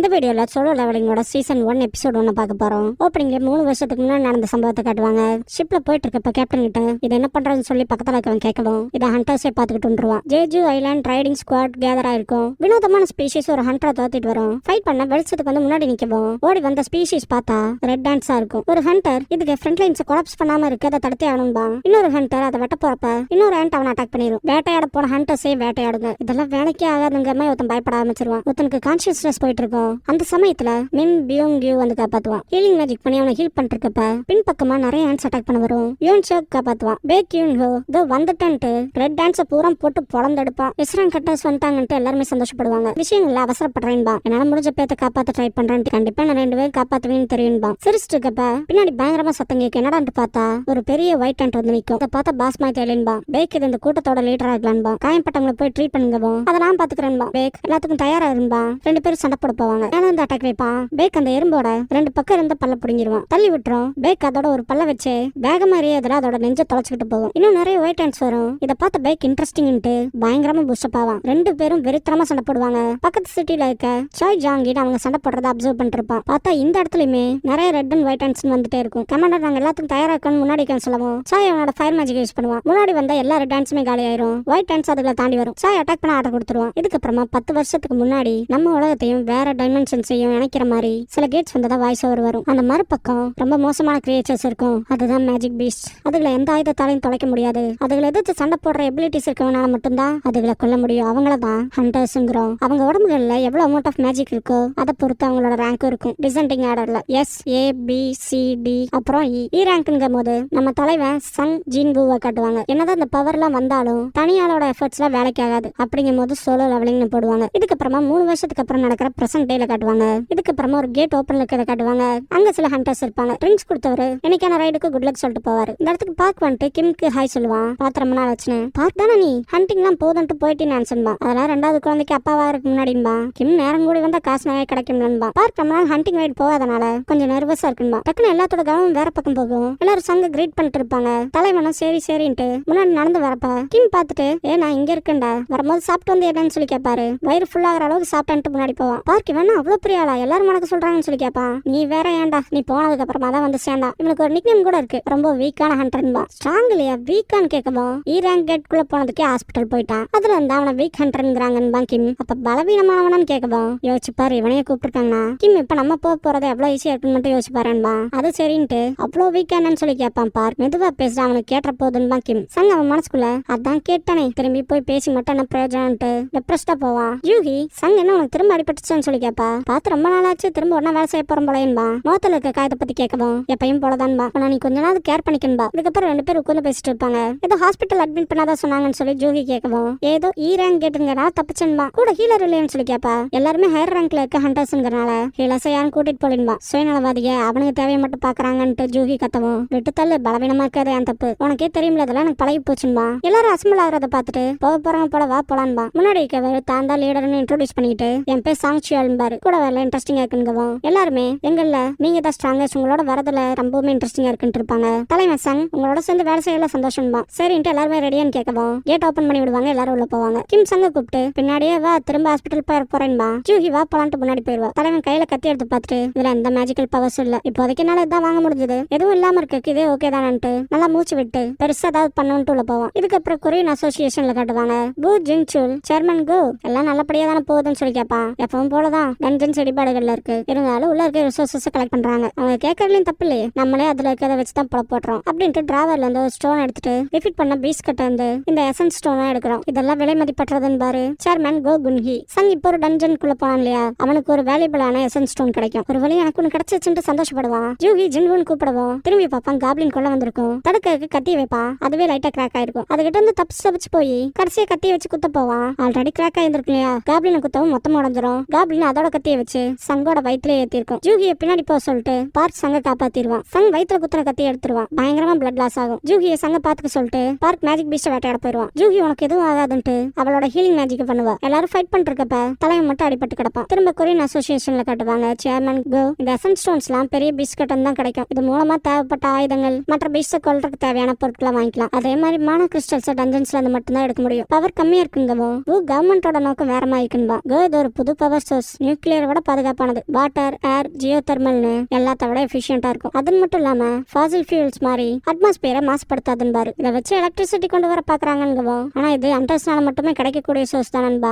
இந்த வீடியோல solo லெவலிங்கோட season 1 episode 1 பார்க்க போறோம். ஓப்பனிங்ல 3 வருஷத்துக்கு முன்னாடி நடந்த சம்பவத்தை காட்டுவாங்க. ஷிப்ல போயிட்டு இருக்கப்ப கேப்டன் கிட்ட இது என்ன பண்றதுன்னு சொல்லி பக்கத்துல இருக்கவன் கேட்கவும் இதை ஹண்டர்ஸே பாத்துக்கிட்டு வந்துருவான். Jeju island riding squad gather ஆயிருக்கும். வினோதமான ஸ்பீஷிஸ் ஒரு ஹண்டரை தோத்திட்டு வரும். ஃபைட் பண்ண வெளிச்சத்துக்கு வந்து முன்னாடி நிக்கவும் ஓடி வந்த ஸ்பீஷிஸ் பார்த்தா ரெட் டான்ஸா இருக்கும். ஒரு ஹண்டர் இதுக்கு ஃப்ரண்ட் லைன்ஸ் கொலாப்ஸ் பண்ணாம இருக்கு, அதை தடுத்தே ஆகணும்பா. இன்னொரு ஹண்டர் அதை வெட்ட போறப்ப இன்னொரு ஹண்ட் அவனை அட்டாக் பண்ணிடும். வேட்டையாட போன ஹண்டர்ஸே வேட்டையாடுங்க. இதெல்லாம் வேலைக்கே ஆகாதுங்க மாதிரி ஒருத்தன் பயப்பட ஆரம்பிச்சிருவான். ஒருத்தனுக்கு கான்சியஸ்னஸ் போயிட்டு இருக்கும். அந்த சமயத்துல மின் பியோங் கியூ வந்து காப்பாத்துவான். ஹீலிங் மேஜிக் பண்ணி அவனை ஹீல் பண்ணிருக்கப்ப பின்பக்கமா நிறைய ஹேண்ட்ஸ் அட்டாக் பண்ண வரும். யோன் ஷோக் காப்பாத்துவான். பேக் யூன் ஹோ இதோ வந்துட்டன்ட்டு ரெட் டான்ஸை பூரா போட்டு பொழந்தெடுப்பான். இஸ்ரான் கட்டர்ஸ் வந்துட்டாங்கன்ட்டு எல்லாருமே சந்தோஷப்படுவாங்க. விஷயங்கள்ல அவசரப்படுறேன்பா. என்னால முடிஞ்ச பேத்த காப்பாத்த ட்ரை பண்றேன். கண்டிப்பா நான் 2 பேரும் காப்பாத்துவேன்னு தெரியும்பா. சிரிச்சிட்டு இருக்கப்ப பின்னாடி பயங்கரமா சத்தம் கேட்க என்னடான்னு பார்த்தா ஒரு பெரிய ஒயிட் டென்ட் வந்து நிக்கும். அதை பார்த்தா பாஸ் மாதிரி தெரியலன்பா. பேக் இது இந்த கூட்டத்தோட லீடரா இருக்கலான்பா. காயப்பட்டவங்களை போய் ட்ரீட் பண்ணுங்கவோ அதை நான் பாத்துக்கிறேன்பா. பேக் எல்லாத்துக்கும் தயாரா இரும்பா. 2 பேரும் சண்டை போட போவாங்க. அந்த அட்டாக் வைப்பான். பேக் அந்த எறும்போட 2 பக்கம் இருந்த பல்ல புடிங்கிடுவான். தள்ளி விட்டுரும். பேக் அதோட ஒரு பல்ல வச்சு வேக மாதிரியே அதோட நெஞ்ச தொலைச்சுக்கிட்டு போகும். இன்னும் நிறைய ஒயிட் ஹேண்ட்ஸ் வரும். இதை பார்த்த பேக் இன்ட்ரெஸ்டிங்ட்டு பயங்கரமா பூஸ்டப் ஆவான். 2 பேரும் வெறித்தனமா சண்டை போடுவாங்க. பக்கத்து சிட்டில இருக்க சாய் ஜாங்கிட் அவங்க சண்டை போடுறத அப்சர்வ் பண்ணிட்டு இருப்பான். பார்த்தா இந்த இடத்துலயுமே நிறைய ரெட் அண்ட் ஒயிட் ஹேண்ட்ஸ் வந்துட்டே இருக்கும். கமாண்டர் நாங்க எல்லாத்துக்கும் தயாரா இருக்கணும் முன்னாடி சொல்லவும் சாய் அவனோட ஃபயர் மேஜிக் யூஸ் பண்ணுவான். முன்னாடி வந்த எல்லா ரெட் ஹேண்ட்ஸுமே காலி ஆயிரும். ஒயிட் ஹேண்ட்ஸ் அதுல தாண்டி வரும். சாய் அட்டாக் பண்ண ஆர்டர் கொடுத்துருவான். இதுக்கப்புறமா 10 வருஷத்துக்கு முன்னாடி நம்ம உலகத்தையும் வேற டைமென்ஷன்ஸையும் இணைக்கிற மாதிரி சில கேட்ஸ் வந்ததா வாய்ஸ் ஓவர் வரும். அந்த மறுபக்கம் ரொம்ப மோசமான கிரியேச்சர்ஸ் இருக்கும். அதுதான் மேஜிக் பீஸ்ட். அதுல எந்த ஆயுதத்தாலையும் தொலைக்க முடியாது. அதுகளை எதிர்த்து சண்டை போடுற எபிலிட்டிஸ் இருக்கவனால மட்டும்தான் அதுகளை கொல்ல முடியும். அவங்கள தான் ஹண்டர்ஸ்ங்கிறோம். அவங்க உடம்புகள்ல எவ்வளவு அமௌண்ட் ஆஃப் மேஜிக் இருக்கோ அதை பொறுத்து அவங்களோட ரேங்க் இருக்கும். டிசெண்டிங் ஆர்டர்ல SABCD அப்புறம் E ரேங்க்ங்கும் போது நம்ம தலைவன் சங் ஜின்வூவை காட்டுவாங்க. என்னதான் இந்த பவர்லாம் வந்தாலும் தனியாளோட எஃபர்ட்ஸ்லாம் வேலைக்கு ஆகாது. அப்படிங்கும் போது சோலோ லெவலிங்னு போடுவாங்க. இதுக்கப்புறமா 3 வருஷத்துக்கு அப்புறம் நடக்கிற பிரசன்ட் டேல காட்டுவாங்க. இதுக்கப்புறமா ஒரு கேட் ஓபன்ல இருக்கிறத காட்டுவாங்க. அங்க சில ஹண்டர்ஸ் இருப்பாங்க. ட்ரிங்க்ஸ் கொடுத்தவரு இன்னைக்கான ரைடுக்கு குட் லக் சொல்லிட்டு போவாரு. இந்த இடத்துக்கு பார்க் வந்துட்டு கிம்க்கு ஹாய் சொல்லுவான். பார்த்து ரொம்ப நாள் ஆச்சுன்னு. பார்க் தானே நீ ஹண்டிங்லாம் போதும்ட்டு போயிட்டு ஆன்சன்பா. அதெல்லாம் 2வது குழந்தைக்கு அப்பாவா இருக்கு முன்னாடின்பா. கிம் நேரம் கூடி வந்தா காசு நிறைய கிடைக்கும்பா. பார்க் ரொம்ப நாள் ஹண்டிங் ரைடு போகாதனால கொஞ்சம் நர்வஸா இருக்குன்பா. டக்குன்னு எல்லாத்தோட கவனம் வேற பக்கம் போகும். எல்லாரும் சங்க கிரீட் பண்ணிட்டு இருப்பாங்க. தலைவனும் சரி சரின்ட்டு முன்னாடி நடந்து வரப்ப கிம் பார்த்துட்டு நான் இங்க இருக்கேன்டா, வரும்போது சாப்பிட்டு வந்து என்னன்னு சொல்லி கேட்பாரு. வயிறு ஃபுல் ஆகிற அளவுக்கு சாப்பிட்டு முன்னாடி போவான். பார்க் வேணா அவ்வளவு பெரிய ஆளா எல்லாரும் உனக்கு சொல்றாங்கன்னு சொல்லி கேட்பான். நீ வேற ஏன்டா, நீ போனதுக்கு அப்புறமா தான் வந்து சேர்ந்தா. இவனுக்கு ஒரு நிக்நேம் கூட இருக்கு, ரொம்ப வீக்கான ஹண்டர்ன்பா. ஸ்ட்ராங் இல்லையா வீக்கான்னு கேட்கவும் E ரேங்க் கேட் குள்ள போனதுக்கே ஹாஸ்பிட்டல் போயிட்டான். அதுல இருந்தா அவனை வீக் ஹண்டர்ங்கிறாங்கன்பா கிம். அப்ப பலவீனமானவனு கேட்கவும் யோசிச்சு பாரு, இவனையே கூப்பிட்டுருக்காங்கன்னா கிம் இப்ப நம்ம போறது எவ்வளவு ஈஸியா இருக்குன்னு மட்டும் யோசிச்சு பாருன்பா. அது சரின்ட்டு அவ்வளவு வீக்கானு சொல்லி கேட்பான். பார்க் மெதுவா பேசுறா, அவனுக்கு கேட்ட போதுன்பா கிம். சங்க அவன் மனசுக்குள்ள அதான் கேட்டானே, திரும்பி போய் பேசி மட்டும் என்ன பிரயோஜனம்ட்டு டிப்ரெஸ்டா போவான். யூகி சங் என்ன உனக்கு திரும்ப அடிபட்டுச்சுன்னு சொல்லி கேட்பா. பார்த்து ரொம்ப நாளாச்சு, திரும்ப உடனே வேலை செய்ய போறோம் போலேன்பா. முகத்துல இருக்க காயத்தை பத்தி கேட்கவும் எப்பயும் போலதான்பா, ஆனா நீ கொஞ்ச நாள் கேர் பண்ணிக்கன்பா. இதுக்கப்புறம் 2 பேரும் உட்கார்ந்து பேசிட்டு இருப்பாங்க. ஏதோ ஹாஸ்பிட்டல் அட்மிட் பண்ணாதான் சொன்னாங்கன்னு சொல்லி ஜூஹி கேட்கவும் ஏதோ E ரேங்க் கேட்டுங்கடா தப்பிச்சன்பா. கூட ஹீலர் இல்லைன்னு சொல்லி கேட்பா. எல்லாருமே ஹையர் ரேங்க்ல இருக்க ஹண்டர்ஸ்ங்கிறனால ஹீலர்ஸை யாரும் கூட்டிட்டு போலின்பா. சுயநலவாதிய அவனுக்கு தேவையை மட்டும் பாக்குறாங்கன்ட்டு ஜூஹி கத்தவும் விட்டு தள்ளு, பலவீனமா இருக்காது என் தப்பு, உனக்கே தெரியும்ல, அதெல்லாம் எனக்கு பழகி போச்சுன்பா. எல்லாரும் அசம்பிள் ஆகிறத பார்த்துட்டு போக போறாங்க போல வா போலான்பா. முன்னாடி இருக்கவர் தாண்டா லீடர்னு இன்ட்ரோடியூஸ் பண்ணிட்டு என் பேர் சாங் சியால்பாரு, கூட வரல இன்ட்ரெஸ்டிங்கா இருக்குங்கவும் எல்லாருமே எங்கல்ல நீங்க தான் ஸ்ட்ராங்கஸ்ட், உங்களோட வரதுல ரொம்பவுமே இன்ட்ரெஸ்டிங்கா இருக்குன்னு இருப்பாங்க. தலைவன் சங் உங்களோட சேர்ந்து வேலை செய்யல சந்தோஷம்பா. சரின்ட்டு எல்லாருமே ரெடியான்னு கேட்கவும் கேட் ஓபன் பண்ணி விடுவாங்க. எல்லாரும் உள்ள போவாங்க. கிம் சங்க கூப்பிட்டு பின்னாடியே வா, திரும்ப ஹாஸ்பிட்டல் போறேன்பா. ஜூஹி வா போலான்ட்டு முன்னாடி போயிருவா. தலைவன் கையில கத்தி எடுத்து பார்த்துட்டு இதுல எந்த மேஜிக்கல் பவர்ஸ் இல்ல, இப்போதைக்கு என்னால இதான் வாங்க முடிஞ்சது, எதுவும் இல்லாம இருக்கு, இதே ஓகே தானன்ட்டு நல்லா மூச்சு விட்டு பெருசா ஏதாவது பண்ணணும்ட்டு உள்ள போவான். இதுக்கப்புறம் கொரியன் அசோசியேஷன்ல காட்டுவாங்க. பூ ஜிங் சுல் சேர்மன் கோ எல்லாம் நல்லபடியா தானே போகுதுன்னு சொல்லி கேட்பான். எப்பவும் போலதான் டன்ஜன்ஸ் இடிபாடுகள்ல இருக்கு, இருந்தாலும் உள்ள இருக்க ரிசோர்சஸ் கலெக்ட் பண்றாங்க. அவங்க கேட்கறதுலயும் தப்பு இல்லையே, நம்மளே அதுல இருக்கிறத வச்சுதான் போடுறோம் அப்படின்ட்டு டிராவர்ல இருந்து ஒரு ஸ்டோன் எடுத்துட்டு ரிஃபிட் பண்ண பீஸ் கட்ட இருந்து இந்த எசன்ஸ் ஸ்டோனா எடுக்கிறோம். இதெல்லாம் விலை மதிப்பற்றதுன்னு பாரு சேர்மன் கோ குன்ஹி. சங் இப்போ ஒரு டன்ஜனுக்குள்ள போனான் இல்லையா, அவனுக்கு ஒரு வேல்யூபிளான எசன்ஸ் ஸ்டோன் கிடைக்கும். ஒரு வழி எனக்கு ஒன்று கிடைச்சிச்சுட்டு சந்தோஷப்படுவான். ஜூஹி ஜின்வூன் கூப்பிடுவோம். திரும்பி பார்ப்பான், காப்ளின் கொள்ள வந்திருக்கும். தடுக்கிறதுக்கு கத்தி வைப்பான். அதுவே லைட்டா கிராக் ஆயிருக்கும். அதுகிட்ட இருந்து தப்பிச்சு போய் கடைசியா கத்தியை வச்சு குத்த போவான். ஆல்ரெடி கிராக் ஆயிருந்திருக்கு இல்லையா, காப்ளினை குத்தவும் மொத்தம் உடஞ்சிரும். காப்ளின் அதோட கத்தியை வச்சு சங்கோட வயிற்றுல ஏத்திருக்கும். ஜூஹியை பின்னாடி போக சொல்லிட்டு பார்க் சங்க காப்பாத்திடுவான். சங் வயிற்றுல குத்துற கத்தியை எடுத்துருவான். பயங்கரமா பிளட் லாஸ் ஆகும். ஜூஹியை சங்க பாத்துக்க சொல்லிட்டு பார்க் மேஜிக் பீஸ்ட வேட்டையாட போயிருவான். ஜூஹி உனக்கு எதுவும் ஆகாதுன்ட்டு அவளோட ஹீலிங் மேஜிக் பண்ணுவா. எல்லாரும் ஃபைட் பண்ணிருக்கப்ப தலைவன் மட்டும் அடிபட்டு கிடப்பான். திரும்ப கொரியன் அசோசியேஷன்ல காட்டுவாங்க. சேர்மன் கோ இந்த எசன்ஸ் ஸ்டோன்ஸ்லாம் பெரிய பிஸ்கட்டன் தான் கிடைக்கும். இது மூலமா தேவைப்பட்ட ஆயுதங்கள் மற்ற பீஸ்ட கொல்றதுக்கு தேவையான பொருட்களை வாங்கிக்கலாம். அதே மாதிரி மான கிறிஸ்டல்ஸ் டஞ்சன்ஸ்ல இருந்து மட்டும் தான் எடுக்க முடியும். பவர் கம்மியா இருக்குங்கவும் கவர்மெண்டோட நோக்கம் வேற மாதிரி இருக்குன்பா. கோ இது ஒரு புது பவர் சோர்ஸ், நியூ நியூக்ளியரை விட பாதுகாப்பானது. வாட்டர், ஏர், ஜியோ தெர்மல்னு எல்லாத்த விட எஃபிஷியன்டா இருக்கும். அது மட்டும் இல்லாம ஃபாசில் ஃபியூல்ஸ் மாதிரி அட்மாஸ்பியரை மாசுபடுத்தாதுன்னு பாரு. இதை வச்சு எலக்ட்ரிசிட்டி கொண்டு வர பாக்குறாங்கன்னு. ஆனா இது ஹண்டர்ஸ்னால மட்டுமே கிடைக்கக்கூடிய சோர்ஸ் தானன்பா.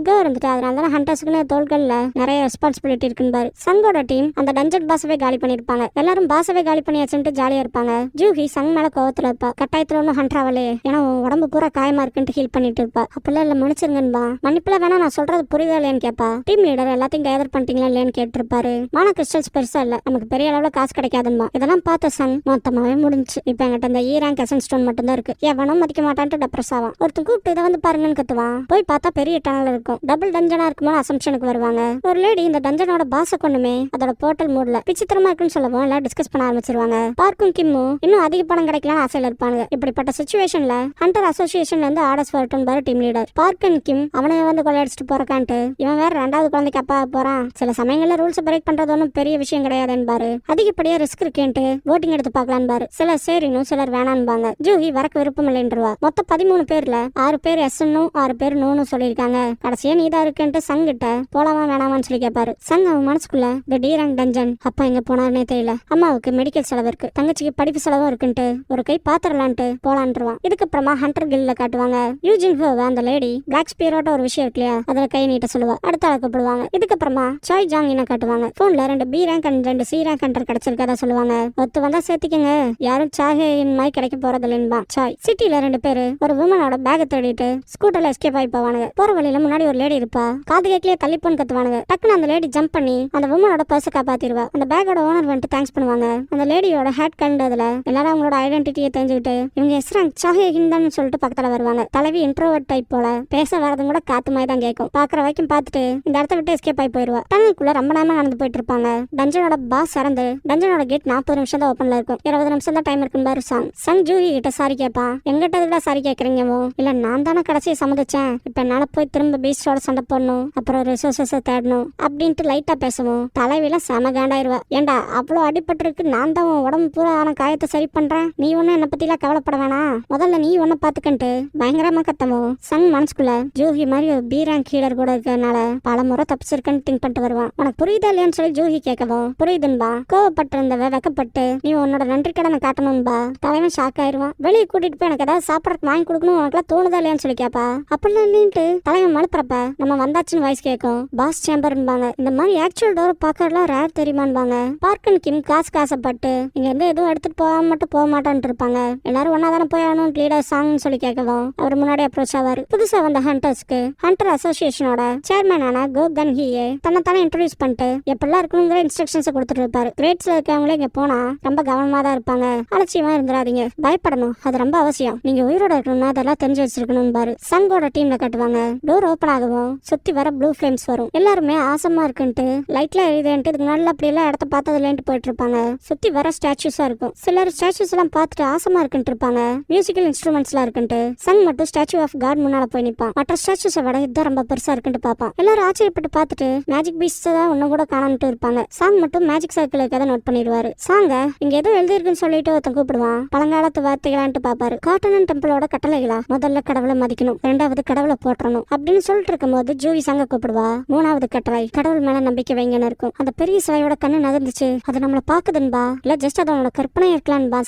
கோ இருந்துட்டு அதனால தான் ஹண்டர்ஸ்க்குன்னு தோள்கள்ல நிறைய ரெஸ்பான்சிபிலிட்டி இருக்குன்னு பாரு. சங்கோட டீம் அந்த டஞ்சன் பாஸவே காலி பண்ணிருப்பாங்க. எல்லாரும் பாஸவே காலி பண்ணியாச்சுட்டு ஜாலியா இருப்பாங்க. ஜூஹி சங் மேல கோவத்துல இருப்பா. கட்டாயத்துல ஒன்னும் ஹண்டர் ஆகலே, ஏன்னா உடம்பு பூரா காயமா இருக்குன்னு ஹீல் பண்ணிட்டு இருப்பா. அப்பெல்லாம் இல்ல மன்னிச்சிருங்கன்பா. மன்னிப்புல வேணா நான் சொல்றது புரியுதா இல்லையான்னு கேப்பா. டீம் லீடர் எல்லாத்தையும் கேதர் பண்ணிட்டீங்களா இல்லையான்னு கேட்டிருப்பாரு. மான கிறிஸ்டல்ஸ் பெருசா இல்ல, நமக்கு பெரிய அளவுல காசு கிடைக்காதுன்பா. இதெல்லாம் பார்த்த சங் மொத்தமாவே முடிஞ்சு. இப்ப என்கிட்ட இந்த ரேங்க் எசன்ஸ் ஸ்டோன் மட்டும் தான் இருக்கு. எவனும் மதிக்க மாட்டான்ட்டு டெப்ரஸ் ஆவான். ஒருத்தன் கூப்பிட்டு இதை வந்து பாருங்கன்னு கத்துவான். போய் பார்த்தா பெரிய டனல் இருக்கும். டபுள் டஞ்சனா இருக்குமோ அசம்ஷனுக்கு வருவாங்க. ஒரு லேடி இந்த டஞ்சனோட பாஸ கொண்டுமே அதோட போர்ட்டல் மூடல விசித்திரமா இருக்குன்னு சொல்லவும் எல்லாம் டிஸ்கஸ் பண்ண ஆரம்பிச்சிருவாங்க. பார்க்கும் கிம்மும் இன்னும் அதிக பணம் கிடைக்கலாம்னு ஆசையில இருப்பாங்க. இப்படிப்பட்ட சிச்சுவேஷன்ல ஹண்டர் அசோசியேஷன்ல இருந்து ஆர்டர்ஸ் வரட்டும் பாரு டீம் லீடர். பார்க் அண்ட் கிம் அவனை வந்து கொள்ளையடிச்சிட்டு போறக்கான்ட்டு இவன் வேற ரெண்டாவது குழந்தைக்கு அப்பா போறான். சில சமயங்கள்ல ரூல்ஸ் பிரேக் பண்றது ஒன்றும் பெரிய விஷயம் கிடையாதுன்னு அதிகப்படியா ரிஸ்க் இருக்கேன்ட்டு ஓட்டிங் எடுத்து பார்க்கலான்னு பாரு. சிலர் சரினும் சிலர் வேணான்பாங்க. ஜூஹி வரக்கு விருப்பம் இல்லைன்றவா. மொத்தம் 13 பேர்ல 6 பேர் எஸ்ன்னு 6 பேர் நோன்னு சொல்லியிருக்காங்க. கடைசியா நீதான் இருக்குன்ட்டு சங் கிட்ட போலாமா வேணாமான்னு சொல்லி கேட்பாரு. சங் அவன் மனசுக்குள்ள இந்த ரேங்க் டஞ்சன் அப்பா எங்க போனாருன்னே தெரியல, அம்மாவுக்கு மெடிக்கல் செலவு இருக்கு, தங்கச்சிக்கு படிப்பு செலவும் இருக்குன்ட்டு ஒரு கை பாத்திரலான்ட்டு போலான்ட்டுருவான். இதுக்கப்புறமா ஹண்டர் கில்ல காட்டுவாங்க. யூஜின் ஹோவ அந்த லேடி பிளாக் ஸ்பியரோட ஒரு விஷயம் இருக்கு இல்லையா, அதுல கை நீட்ட சொல்லுவா. அடுத்த ஆளை கூப்பிடுவாங்க. இதுக்கப்புறமா சாய் ஜாங் என்ன காட்டுவாங்க. போன்ல 2 B rank and 2 C rank hunter கிடைச்சிருக்கதா சொல்லுவாங்க. ஒத்து வந்தா சேர்த்திக்கங்க, யாரும் சாஹேயின் மாதிரி கிடைக்க போறது இல்லைன்பா சாய். சிட்டில 2 பேரு ஒரு உமனோட பேக தேடிட்டு ஸ்கூட்டர்ல எஸ்கேப் ஆகி போவானுங்க. போற வழியில முன்னாடி ஒரு லேடி இருப்பா. காது கேட்கலையே தள்ளிப்போன்னு கத்துவானுங்க. டக்குன்னு அந்த லேடி ஜம்ப் பண்ணி அந்த உமனோட பர்ஸை காப்பாத்திடுவா. அந்த பேக்கோட ஓனர் வந்துட்டு தேங்க்ஸ் பண்ணுவாங்க. அந்த லேடியோட ஹேட் கண்டதுல எல்லாரும் அவங்களோட ஐடென்டிட்டியை தெரிஞ்சுக்கிட்டு இவங்க எஸ் ரேங்க் சாஹே ஹிந்தான்னு சொல்லிட்டு பக்கத்துல வருவாங்க. தலைவி இன்ட்ரோவர்ட் டைப் போல பேச வரதும் கூட காத்து மாதிரி தான் கேட்கும். பாக்குற வரைக்கும் பார்த்துட்டு இந்த இடத்த விட்டு எஸ்கேப் ஆகி போயிருவா. டனலுக்குள்ள ரொம்ப நேரமா நடந்து போயிட்டு இருப்பாங்க. டஞ்சனோட பாஸ் இறந்து டஞ்சனோட கேட் 40 நிமிஷம் தான் ஓப்பன்ல இருக்கும். 20 நிமிஷம் தான் டைம் இருக்குன்னு பாரு சாங். சங் ஜூஹி கிட்ட சாரி கேட்பான். எங்கிட்ட சாரி கேட்கறீங்கவோ இல்ல நான் தானே கடைசியை சம்மதிச்சேன், இப்ப என்னால போய் திரும்ப பீஸ்டோட சண்டை போடணும், அப்புறம் ரிசோர்சஸ் தேடணும் அப்படின்ட்டு லைட்டா பேசுவோம். தலைவில செம காண்டாயிருவா. ஏண்டா அவ்வளோ அடிபட்டிருக்கு, நான் தான் உடம்பு பூரா ஆன காயத்தை சரி பண்றேன், நீ ஒன்னும் என்னை பத்திலாம் கவலைப்பட வேணாம், முதல்ல நீ ஒன்ன பாத்துக்கன்ட்டு பயங்கரமா கத்தவும். சங் மனசுக்குள்ள ஜூஹி மாதிரி ஒரு B ரேங்க் ஹீலர் கூட இருக்கிறதுனால பல முறை தப்பிச்சிருக்கன்னு திங்க் பண்ணிட்டு வருவான். உனக்கு புரியுதா இல்லையான்னு சொல்லி ஜூஹி கேட்கவும் புரியுதுன்பா. கோவப்பட்டு இருந்தவ வெக்கப்பட்டு நீ உன்னோட நன்றி கடனை காட்டணும்பா. தலைவன் ஷாக் ஆயிருவான். வெளியே கூட்டிட்டு போய் எனக்கு ஏதாவது சாப்பிடறதுக்கு வாங்கி கொடுக்கணும் உனக்குலாம் தோணுதா இல்லையான்னு சொல்லி கேப்பா. அப்படிலாம் இல்லைன்ட்டு தலைவன் மழுப்புறப்ப நம்ம வந்தாச்சுன்னு வாய்ஸ் கேட்கும். பாஸ் சேம்பர்ன்பாங்க. இந்த மாதிரி ஆக்சுவல் டோர் பாக்கறதுலாம் ரேர் தெரியுமான்பாங்க. பார்க் அண்ட் கிம் காசுப்பட்டு இங்க இருந்து எதுவும் எடுத்துட்டு போக மட்டும் போக மாட்டான்னு இருப்பாங்க. எல்லாரும் ஒன்னா தானே போய் ஆகணும் லீடர் சாங்னு சொல்லி கேட்கவும் அவர் முன்னாடி அப்ரோச் ஆவாரு. புதுசா வந்த ஹண்டர்ஸ்க்கு ஹண்டர் அசோசியேஷனோட சேர்மேனான கோ கன் ஹியே தன்னைத்தானே இன்ட்ரோடியூஸ் பண்ணிட்டு எப்படிலாம் இருக்கணுங்கிற இன்ஸ்ட்ரக்ஷன்ஸ் கொடுத்துட்டு இருப்பாரு. கிரேட்ஸ்ல இருக்கவங்களே இங்க போனா ரொம்ப கவனமா தான் இருப்பாங்க, அலட்சியமா இருந்துடாதீங்க, பயப்படணும், அது ரொம்ப அவசியம், நீங்க உயிரோட இருக்கணும்னா அதெல்லாம் தெரிஞ்சு வச்சிருக்கணும் பாரு. சங்கோட டீம்ல காட்டுவாங்க. டோர் ஓபன் ஆகவும் சுத்தி வர ப்ளூ ஃபிளேம்ஸ் வரும். எல்லாருமே ஆசமா இருக்குன்ட்டு லைட்ல எரியுதுன்ட்டு இதுக்கு நல்ல அப்படி எல்லாம் இடத்த பார்த்ததுலேன்ட்டு போயிட்டு இருப்பாங்க. சுத்தி வர ஸ்டாச்சுஸா இருக்கும். சிலர் ஸ்டாச்சுஸ் எல்லாம் பார்த்துட்டு ஆசமா இருக்குன்ட்டு இருப்பாங்க. மியூசிக்கல் இன்ஸ்ட்ருமெண்ட்ஸ் எல்லாம் இருக்குன்ட்டு சங் மட்டும் ஸ்டாச்சு ஆஃப் காட் முன்னால போய் நிப்பான். மற்ற ஸ்டாச்சுஸை விட இதுதான் ரொம்ப பெருசா இருக்குன்ட்டு பாப்பான். எல்லாரும் ஆச்சரியப்பட்டு பார்த்துட்டு மேஜிக் பீஸ்ட் தான் ஒன்னும் கூட காணாமட்டு இருப்பாங்க. சாங் மட்டும் மேஜிக் சர்க்கிள் இருக்கதை நோட் பண்ணிடுவாரு. சாங்க இங்க ஏதோ எழுதிருக்குன்னு சொல்லிட்டு ஒருத்தன் கூப்பிடுவான். பழங்காலத்து வார்த்தைகளான்ட்டு பாப்பாரு. காட்டன் டெம்பிளோட கட்டளைகளா, முதல்ல கடவுளை மதிக்கணும், 2வது கடவுளை போற்றணும் அப்படின்னு சொல்லிட்டு இருக்கும் போது ஜூஹி சங்க கூப்பிடுவா. 3வது கட்டளை கடவுள் மேல நம்பிக்கை வைங்கன்னு இருக்கும். அந்த பெரிய சிலையோட கண்ணு நகர்ந்துச்சு, அது நம்மள பாக்குதுன்பா, இல்ல ஜஸ்ட் அதோட கற்பனை இருக்கலான்பா.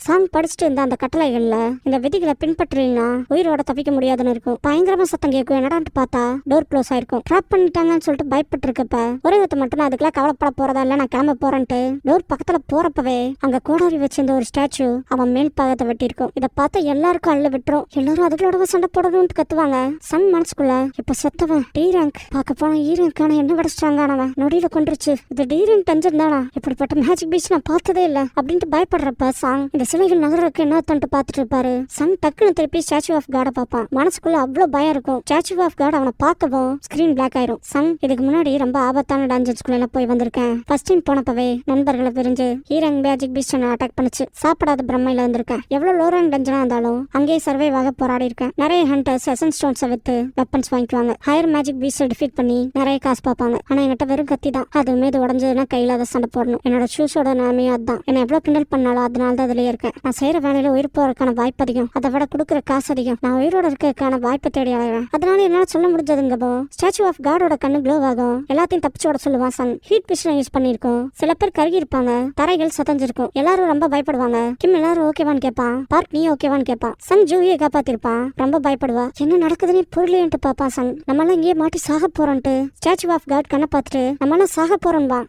சாங் படிச்சுட்டு இருந்த அந்த கட்டளைகள்ல இந்த விதிகளை பின்பற்றீங்கன்னா உயிரோட தப்பிக்க முடியாதுன்னு இருக்கும். பயங்கரமா சத்தம் கேட்கும். என்னடான்ட்டு பார்த்தா டோர் க்ளோஸ் ஆயிருக்கும். ட்ராப் பண்ணிட்டாங்கன்னு சொல்லிட்டு பயப்பட்டு இருக்கப்ப ஒரே ஒருத்த மட்டும் அதுக்கெல்லாம் கவலைப்பட போறதா இல்ல, நான் கிளம்ப போறேன்ட்டு டோர் பக்கத்துல போறப்பவே அங்க கோடாரி வச்சிருந்த ஒரு ஸ்டாச்சு அவன் மேல் பாகத்தை வெட்டி இருக்கும். இதை பார்த்தா எல்லாருக்கும் அள்ள விட்டுரும். எல்லாரும் அதுகளோட சண்டை போடணும்னு கத்துவாங்க. சங் மனசுக்குள்ள இப்ப செத்தவன் D ரேங்க் பார்க்க போன E ரேங்கான என்ன விட ஸ்ட்ராங்கானவன் நொடியில கொண்டுருச்சு, இது D ரேங்க் டஞ்சன் தானா, இப்படிப்பட்ட மேஜிக் பீச் நான் பார்த்ததே இல்ல அப்படின்ட்டு பயப்படுறப்ப சாங் இந்த சிலைகள் நகருக்கு என்ன தன்ட்டு பார்த்துட்டு இருப்பாரு. சங் டக்குன்னு திருப்பி ஸ்டாச்சு ஆஃப் காட பார்ப்பான். மனசுக்குள்ள அவ்வளவு பயம் இருக்கும். ஸ்டாச்சு ஆஃப் காட் அவனை பார்க்கவும் ஸ்கிரீன் பிளாக் ஆயிரும். சங் இதுக்கு முன்னாடி ரொம்ப ஆபத்தான டஞ்சன்ஸ்குள்ள போய் வந்திருக்கேன். ஃபர்ஸ்ட் டைம் போனப்பவே நண்பர்களை பிரிஞ்சு E rank magic beach attack பண்ணுச்சு. சாப்பிடாத பிரம்மையில வந்திருக்கேன். எவ்வளவு லோ ரேங்க் டஞ்சனா இருந்தாலும் அங்கேயே சர்வைவ் ஆக போராடி இருக்கேன். நிறைய ஹண்டர்ஸ் எசன் ஸ்டோன்ஸை வித்து வெப்பன்ஸ் வாங்கிக்குவாங்க. ஹையர் மேஜிக் பீஸ் டிஃபீட் பண்ணி நிறைய காசு பார்ப்பாங்க. ஆனா என்கிட்ட வெறும் கத்தி தான். அது மீது உடஞ்சதுன்னா கையில அதை சண்டை போடணும். என்னோட ஷூஸோட நிலைமையும் அதுதான். என்ன எவ்வளவு கிண்டல் பண்ணாலும் அதனால தான் அதுலயே இருக்கேன். நான் செய்யற வேலையில உயிர் போறதுக்கான வாய்ப்பு அதிகம், அதை விட கொடுக்குற காசு அதிகம். நான் உயிரோட இருக்கிறதுக்கான வாய்ப்பை தேடி அலைகிறேன். அதனால என்னால சொல்ல முடிஞ்சதுங்கப்போ ஸ்டாச்சு ஆஃப் காடோட கண்ணு க்ளோ ஆகும். எல்லாத்தையும் தப்பிச்சு ஓட சொல்லுவான் சன். ஹீட் பிஸ்டன் யூஸ் பண்ணிருக்கோம். சில பேர் கருகி இருப்பாங்க. தரைகள் சதஞ்சிருக்கும். எல்லாரும் ரொம்ப பயப்படுவாங்க. கிம் எல்லாரும் ஓகேவான்னு கேட்பான். பார்க் நீ ஓகேவான்னு கேட்பான். சன் ஜூவியை காப்பாத்திருப்பான். ரொம்ப பயப்படுவா. என்ன நடக்குதுன்னு புரியலையன்ட்டு பாப்பா சன். நம்ம எல்லாம் இங்கேயே மாட்டி சாக போறோன்ட்டு ஸ்டாச்சு ஆஃப் காட் கண்ணை பார்த்துட்டு நம்ம எல்லாம் சாக போறோம்பா.